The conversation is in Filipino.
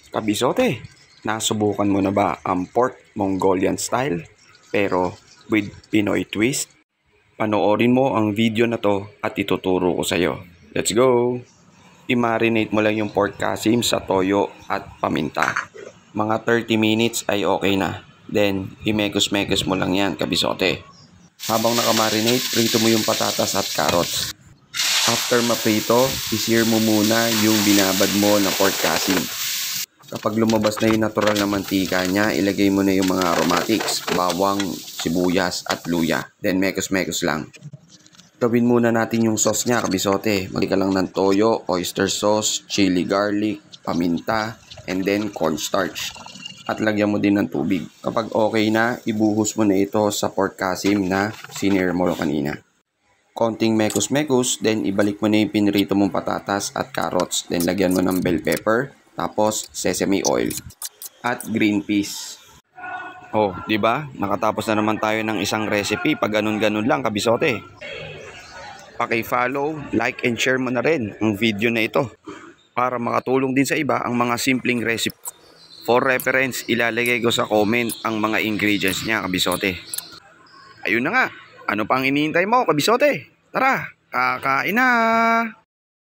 Kabisote, nasubukan mo na ba ang pork Mongolian style pero with Pinoy twist? Panoorin mo ang video na to at ituturo ko sa'yo. Let's go! I-marinate mo lang yung pork kasim sa toyo at paminta. Mga 30 minutes ay okay na. Then, imekos-mekos mo lang yan, kabisote. Habang nakamarinate, prito mo yung patatas at carrots. After maprito, i-sear mo muna yung binabad mo na pork kasim. Kapag lumabas na yung natural na mantika niya, ilagay mo na yung mga aromatics, bawang, sibuyas at luya. Then mekos-mekos lang. Gawin muna natin yung sauce niya, kabisote. Magli ka lang ng toyo, oyster sauce, chili garlic, paminta, and then cornstarch. At lagyan mo din ng tubig. Kapag okay na, ibuhos mo na ito sa pork kasim na sinir mo kanina. Konting mekos-mekos, then ibalik mo na yung pinrito mong patatas at carrots. Then lagyan mo ng bell pepper, tapos sesame oil at green peas. Oh, 'di ba? Nakatapos na naman tayo ng isang recipe. Pag ganun-ganun lang, kabisote. Paki-follow, like and share mo na rin ang video na ito para makatulong din sa iba ang mga simpleng recipe. For reference, ilalagay ko sa comment ang mga ingredients niya, kabisote. Ayun na nga. Ano pang iniintay mo, kabisote? Tara, kakain na!